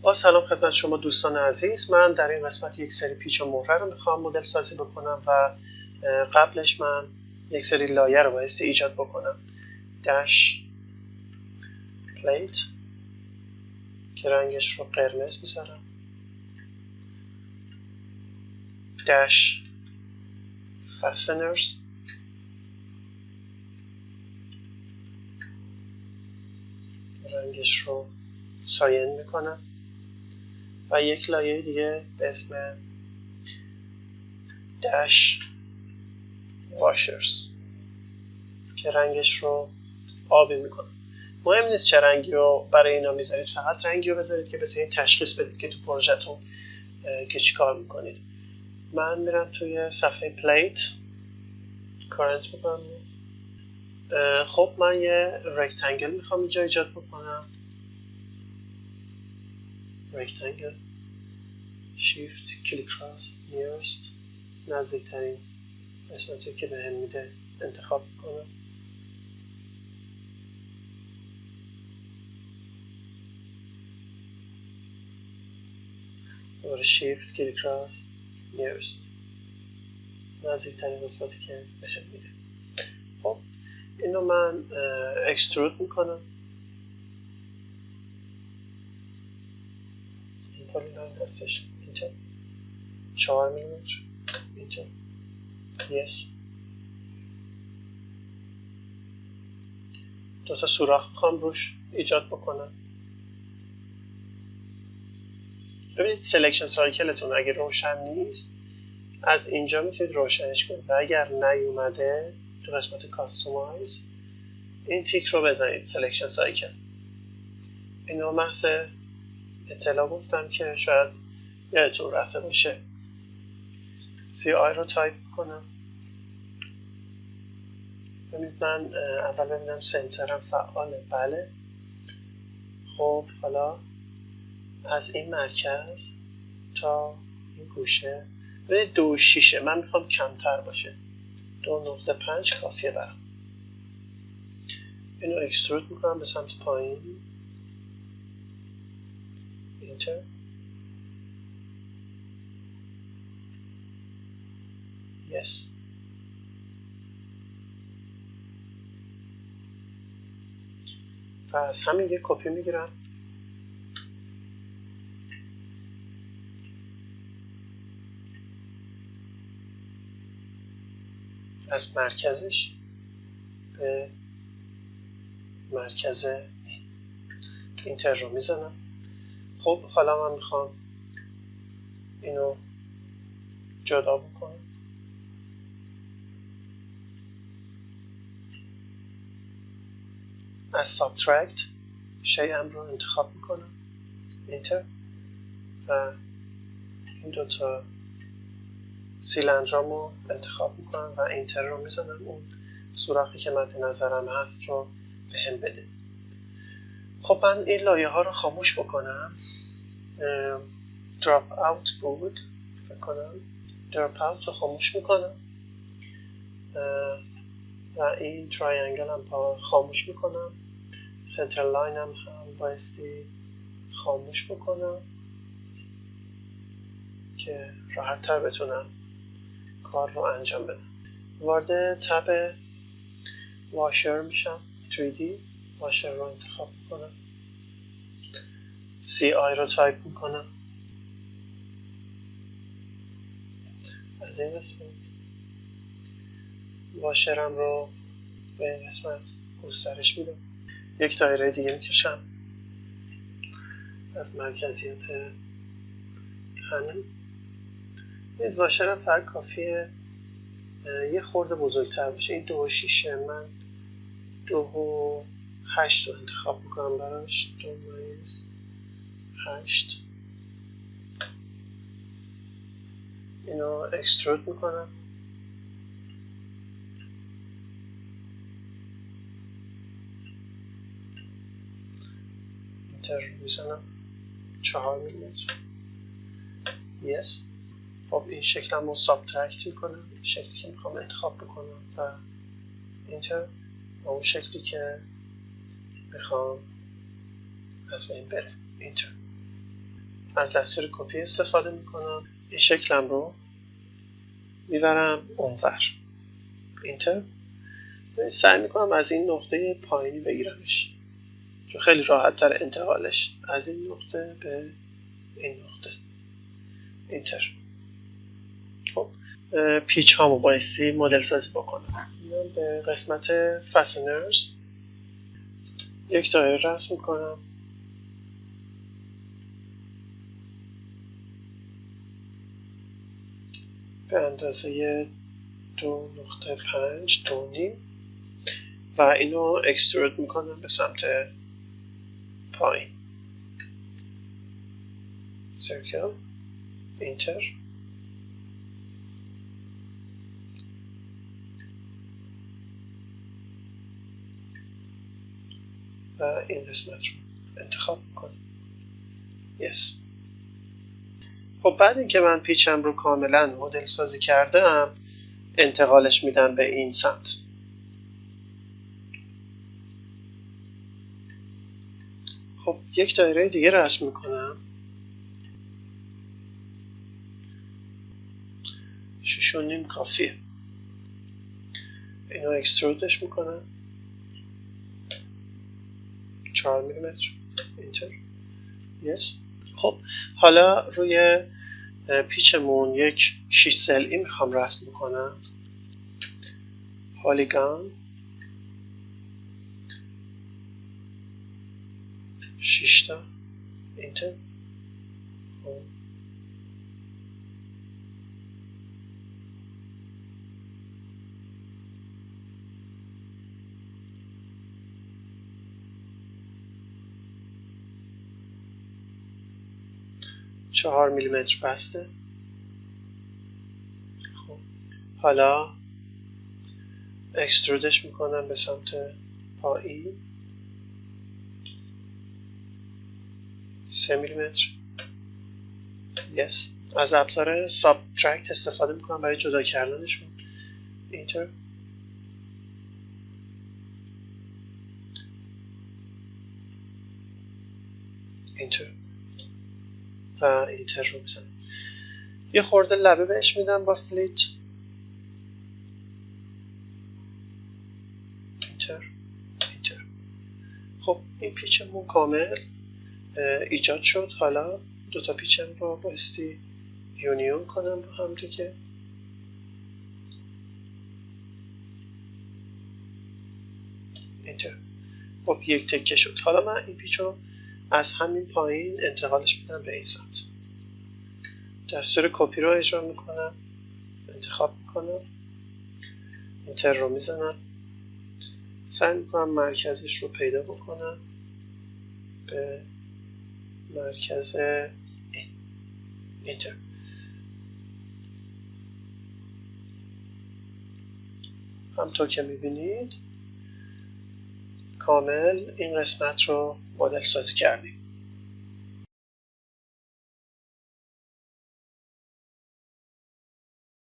با سلام خدمت شما دوستان عزیز. من در این قسمت یک سری پیچ و مهره رو میخوام مدل سازی بکنم و قبلش من یک سری لایه رو بایستی ایجاد بکنم. داش پلیت که رنگش رو قرمز میذارم، داش فستنرز رنگش رو ساین میکنم و یک لایه دیگه به اسم داش واشرز که رنگش رو آبی میکنم. مهم نیست چه رنگی رو برای اینا میذارید، فقط رنگی رو بذارید که بتونید تشخیص بدید که تو پروژهتون که چی کار میکنید. من میرم توی صفحه پلیت کارنت میکنم. خب من یه رکتنگل میخوام اینجا ایجاد بکنم. رکتنگل شیفت کلیک راست نیرست نزدیکترین قسمتی که به هم میده انتخاب میکنم. دوره شیفت کلیک راست نیرست نزدیکترین قسمتی که به هم میده. خب اینو من اکسترود میکنم. این پولیلاین هستش اینجا 4 میلیمتر اینجا یس. دوتا سوراخ میخوام روش ایجاد بکنم. ببینید سلکشن سایکلتون اگه روشن نیست از اینجا میتونید روشنش کنید و اگر نیومده تو قسمت کاستومایز این تیک رو بزنید سلکشن سایکل. اینو محض اطلاع گفتم که شاید یادتون رفته باشه. سی آی رو تایپ کنم. ببینید من اول ببینم سنترم فعاله. بله. خب حالا از این مرکز تا این گوشه ببینید 2.6 من میخوام کمتر باشه. 2.5 کافیه برام. اینو اکسترود میکنم به سمت پایین. اینتر. یس. پس همین یک کپی میگیرم. از مرکزش به مرکز اینتر رو میزنم. خب حالا من میخوام اینو جدا بکنم. از سابترکت شیئم رو انتخاب میکنم. اینتر و این دوتا سیلندرامو انتخاب میکنم و اینتر رو میزنم. اون سوراخی که مد نظرم هست رو به هم بده. خب من این لایه ها رو خاموش بکنم. دراپ اوت بود فکر کنم. دراپ اوت رو خاموش میکنم و این ترایانگل هم خاموش میکنم. سنتر لاین هم بایستی خاموش بکنم که راحت تر بتونم کار رو انجام بدم. وارد تب واشر میشم. 3D واشر رو انتخاب میکنم. سی آی رو تایپ میکنم. از این قسمت واشرم رو به این قسمت گسترش میدم. یک دایره دیگه میکشم از مرکزیت همین. این واشرم فقط کافیه یه خورده بزرگتر باشه. این 2.6 من 2.8 رو انتخاب میکنم براش. 2.8 اینو اکسترود میکنم. اینتر میزنم 4 میلیمتر یس. خب این شکلم رو سابترکت میکنم. شکلی که میخوام انتخاب بکنم و اینتر و اون شکلی که میخوام از بین بره اینتر. از دستور کپی استفاده میکنم، این شکلم رو میبرم اونور، اینتر. سعی میکنم از این نقطه پایینی بگیرمش چون خیلی راحت تر انتقالش از این نقطه به این نقطه، اینتر. خب پیچ هامو بایستی مدل سازی بکنم. میام به قسمت فسنرز یک دایره رسم میکنم، به اندازه 2.5 2.5 و اینو اکسترود میکنم به سمت پایین، سرکل، اینتر. و این قسمت رو انتخاب میکنم، yes. خب بعد اینکه من پیچم رو کاملا مدل سازی کردم انتقالش میدم به این سمت. خب یک دایره دیگه رسم میکنم، 6.5 کافیه. اینو اکسترودش میکنم 4 میلیمتر، اینتر، yes. خب حالا روی پیچمون یک 6 ضلعی میخوام رسم بکنم، پالیگون 6 تا، اینتر. 4 میلیمتر بسته. خب حالا اکسترودش میکنم به سمت پایین 3 میلیمتر، yes. از ابزار سابترکت استفاده میکنم برای جدا کردنشون، اینتر. اینتر و اینتر رو بزنم. یه خورده لبه بهش میدم با فلیت، اینتر، اینتر. خب این پیچمون کامل ایجاد شد. حالا دوتا پیچم رو بایستی یونیون کنم با هم دیگه، اینتر. خب یک تکه شد. حالا من این پیچ رو از همین پایین انتقالش میدم به این سمت، دستور کپی رو اجرا میکنم، انتخاب میکنم، اینتر رو میزنم، سعی میکنم مرکزش رو پیدا بکنم به مرکز اینتر. همطور که میبینید کامل این قسمت رو مدل سازی کردیم.